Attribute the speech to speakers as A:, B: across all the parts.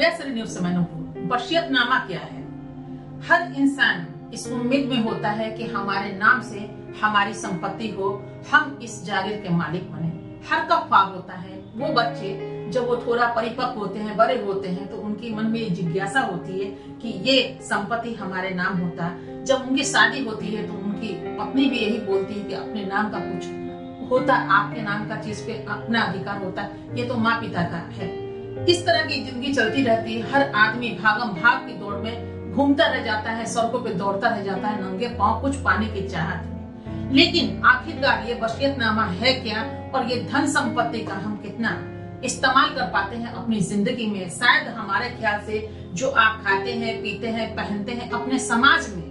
A: Yasri news से मैं नूपुर। वसीयतनामा क्या है? हर इंसान इस उम्मीद में होता है कि हमारे नाम से हमारी संपत्ति हो, हम इस जागीर के मालिक बने। हर का ख्वाब होता है। वो बच्चे जब वो थोड़ा परिपक्व होते हैं, बड़े होते हैं, तो उनकी मन में जिज्ञासा होती है कि ये संपत्ति हमारे नाम होता। जब उनकी शादी होती है तो उनकी पत्नी भी यही बोलती है कि अपने नाम का कुछ होता, आपके नाम का चीज पे अपना अधिकार होता। ये तो माँ पिता का है। इस तरह की जिंदगी चलती रहती है। हर आदमी भागम भाग की दौड़ में घूमता रह जाता है, सड़कों पे दौड़ता रह जाता है, नंगे पांव कुछ पाने की चाहत में। लेकिन आखिरकार ये वसीयतनामा है क्या, और ये धन संपत्ति का हम कितना इस्तेमाल कर पाते हैं अपनी जिंदगी में? शायद हमारे ख्याल से जो आप खाते हैं, पीते हैं, पहनते हैं, अपने समाज में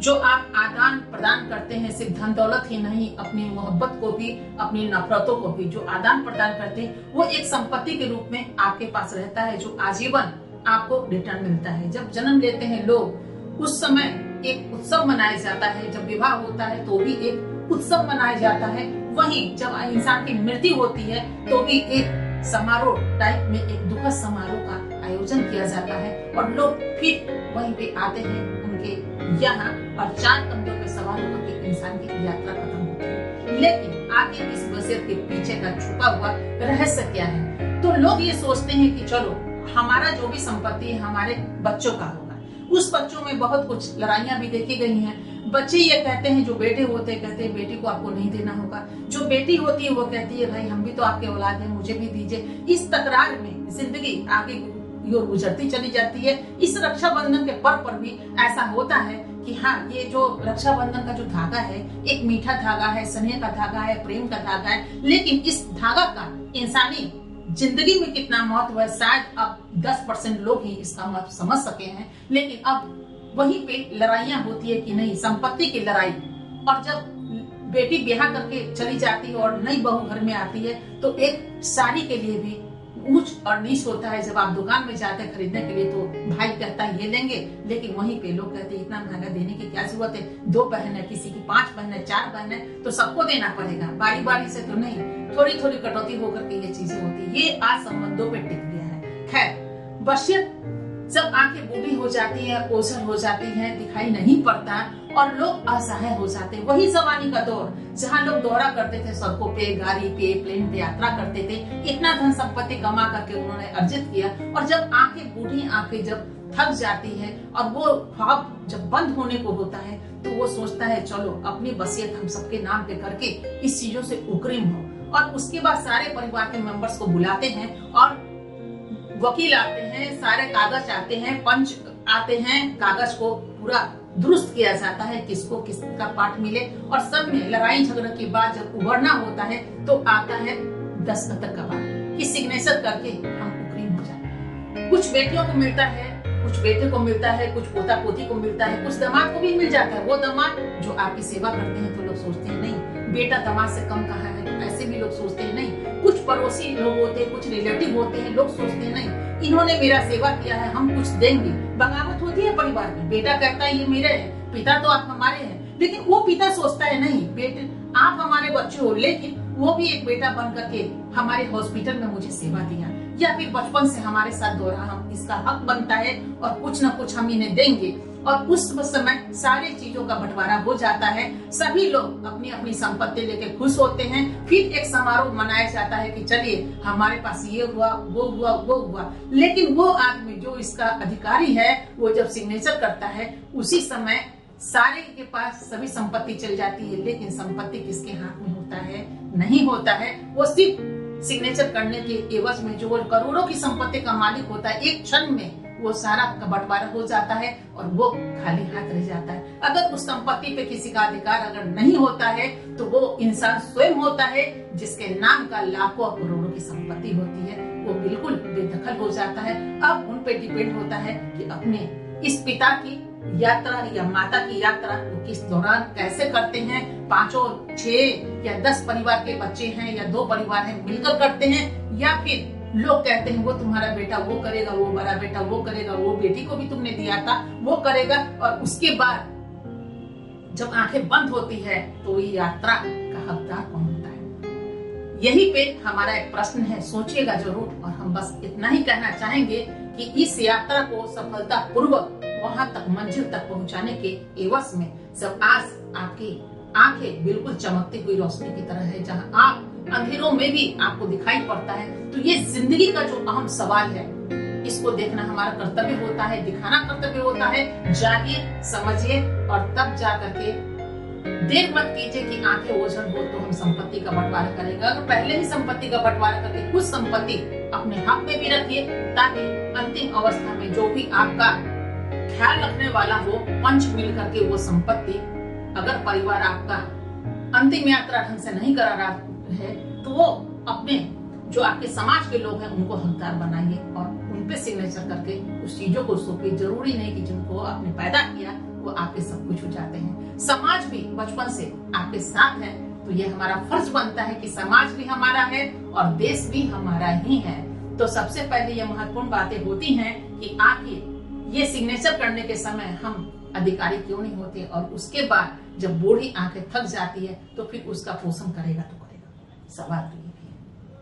A: जो आप आदान प्रदान करते हैं, सिर्फ धन दौलत ही नहीं, अपनी मोहब्बत को भी, अपनी नफरतों को भी जो आदान प्रदान करते हैं, वो एक संपत्ति के रूप में आपके पास रहता है, जो आजीवन आपको रिटर्न मिलता है। जब जन्म लेते हैं लोग, उस समय एक उत्सव मनाया जाता है। जब विवाह होता है तो भी एक उत्सव मनाया जाता है। वहीं जब इंसान की मृत्यु होती है तो भी एक समारोह टाइप में, एक दुखद समारोह का आयोजन किया जाता है और लोग फिर वहीं पे आते हैं उनके यहाँ, और चार कंधों पे सवार होकर के इंसान की यात्रा खत्म होती है। लेकिन आगे इस वसीयत के पीछे का छुपा हुआ रहस्य क्या है? तो लोग ये सोचते हैं कि चलो हमारा जो भी संपत्ति है हमारे बच्चों का होगा। उस बच्चों में बहुत कुछ लड़ाइयां भी देखी गई हैं। बच्चे ये कहते हैं, जो बेटे होते हैं कहते हैं बेटी को आपको नहीं देना होगा। जो बेटी होती है वो कहती है भाई हम भी तो आपके औलाद हैं, मुझे भी दीजिए। इस तकरार में जिंदगी आगे योर गुजरती चली जाती है। इस रक्षाबंधन के पर्व पर भी ऐसा होता है कि हाँ, ये जो रक्षाबंधन का जो धागा है, एक मीठा धागा है, स्नेह का धागा है, प्रेम का धागा है। लेकिन इस धागा का इंसानी जिंदगी में कितना महत्व है, शायद अब 10% लोग ही इसका महत्व समझ सके हैं। लेकिन अब वहीं पे लड़ाइयां होती है कि नहीं, संपत्ति की लड़ाई। और जब बेटी ब्याह करके चली जाती है और नई बहू घर में आती है तो एक साड़ी के लिए भी ऊंच और नीच होता है। जब आप दुकान में जाते हैं खरीदने के लिए तो भाई कहता है ये लेंगे, लेकिन वहीं पे लोग कहते हैं इतना महंगा देने की क्या जरूरत है, 2 बहन है, किसी की 5 बहन है, 4 बहन है, तो सबको देना पड़ेगा, बारी बारी से तो नहीं। थोड़ी थोड़ी कटौती होकर के ये चीजें होती है। ये आज संबंधों पे टिक गया है। खैर, वसीयत जब आंखें बूढ़ी हो जाती है, ओझल हो जाती है, दिखाई नहीं पड़ता और लोग असहाय हो जाते हैं। वही जवानी का दौर जहाँ लोग दौरा करते थे, सड़कों पे, गाड़ी पे, प्लेन पे यात्रा करते थे, इतना धन संपत्ति कमा करके उन्होंने अर्जित किया। और जब आंखें बूढ़ी आंखें जब थक जाती है और वो ख्वाब जब बंद होने को होता है तो वो सोचता है चलो अपनी वसीयत हम सबके नाम पे करके इस चीजों से उकरीम हो। और उसके बाद सारे परिवार के मेंबर्स को बुलाते हैं और वकील आते हैं, सारे कागज आते हैं, पंच आते हैं, कागज को पूरा दुरुस्त किया जाता है, किसको किसका पार्ट मिले। और सब में लड़ाई झगड़े के बाद जब उभरना होता है तो आता है दस्तखत का बात कि सिग्नेचर करके हम उकरीम हो जाते हैं। कुछ बेटियों को मिलता है, कुछ बेटे को मिलता है, कुछ पोता पोती को मिलता है, कुछ दामाद को भी मिल जाता है। वो दामाद जो आपकी सेवा करते हैं तो लोग सोचते हैं नहीं बेटा दामाद से कम कहाँ है, तो ऐसे भी लोग सोचते हैं नहीं। कुछ पड़ोसी लोग होते हैं, कुछ रिलेटिव होते हैं, लोग सोचते हैं नहीं इन्होंने मेरा सेवा किया है, हम कुछ देंगे। बगावत होती है परिवार में, बेटा कहता है ये मेरे हैं, पिता तो आप हमारे हैं। लेकिन वो पिता सोचता है नहीं बेटे आप हमारे बच्चे हो, लेकिन वो भी एक बेटा बन करके हमारे हॉस्पिटल में मुझे सेवा दिया, या फिर बचपन से हमारे साथ दौड़ा, हम इसका हक बनता है और कुछ न कुछ हम इन्हें देंगे। और उस समय सारी चीजों का बंटवारा हो जाता है, सभी लोग अपनी अपनी संपत्ति लेके खुश होते हैं। फिर एक समारोह मनाया जाता है कि चलिए हमारे पास ये हुआ, वो हुआ, वो हुआ। लेकिन वो आदमी जो इसका अधिकारी है, वो जब सिग्नेचर करता है उसी समय सारे के पास सभी संपत्ति चल जाती है। लेकिन संपत्ति किसके हाथ में होता है? नहीं होता है। वो सिर्फ सिग्नेचर करने के एवज में जो करोड़ों की संपत्ति का मालिक होता है, एक क्षण में वो सारा बंटवारा हो जाता है और वो खाली हाथ रह जाता है। अगर उस संपत्ति पे किसी का अधिकार अगर नहीं होता है तो वो इंसान स्वयं होता है जिसके नाम का लाखों और करोड़ों की संपत्ति होती है, वो बिल्कुल बेदखल हो जाता है। अब उन पे डिपेंड होता है कि अपने इस पिता की यात्रा या माता की यात्रा वो किस दौरान कैसे करते हैं। 5, 6 या 10 परिवार के बच्चे हैं या 2 परिवार हैं मिलकर करते हैं, या फिर लोग कहते हैं वो तुम्हारा बेटा वो करेगा, वो बड़ा बेटा वो करेगा, वो बेटी को भी तुमने दिया था वो करेगा। और उसके बाद जब आंखें बंद होती है तो ये यात्रा का हकदार कौन होता है? यही पे हमारा एक प्रश्न है, सोचिएगा जरूर। और हम बस इतना ही कहना चाहेंगे कि कि इस यात्रा को सफलता पूर्वक वहां तक मंजिल तक पहुंचाने के एवज में सब आज आपकी आंखें बिल्कुल चमकती हुई रोशनी की तरह है, जहां आप अंधेरों में भी आपको दिखाई पड़ता है। तो ये जिंदगी का जो अहम सवाल है, इसको देखना हमारा कर्तव्य होता है, दिखाना कर्तव्य होता है। जागिए, समझिए और तब जा करके देर मत कीजिए कि आंखें ओझल हो तो हम संपत्ति का बंटवारा करेंगे। अगर पहले ही संपत्ति का बंटवारा करके कुछ संपत्ति अपने हक में भी रखिए, ताकि अंतिम अवस्था में जो भी आपका ख्याल रखने वाला हो, पंच मिल करके वो संपत्ति, अगर परिवार आपका अंतिम यात्रा ढंग से नहीं करा रहा है तो वो अपने जो आपके समाज के लोग हैं उनको हकदार बनाइए और उन पे सिग्नेचर करके उस चीजों को सौंपिए। जरूरी नहीं कि जिनको आपने पैदा किया वो आपके सब कुछ हो जाते हैं। समाज भी बचपन से आपके साथ है, तो ये हमारा फर्ज बनता है कि समाज भी हमारा है और देश भी हमारा ही है। तो सबसे पहले ये महत्वपूर्ण बातें होती हैं कि आखिर ये सिग्नेचर करने के समय हम अधिकारी क्यों नहीं होते, और उसके बाद जब बूढ़ी आंखें थक जाती है तो फिर उसका पोषण करेगा तो करेगा। सवाल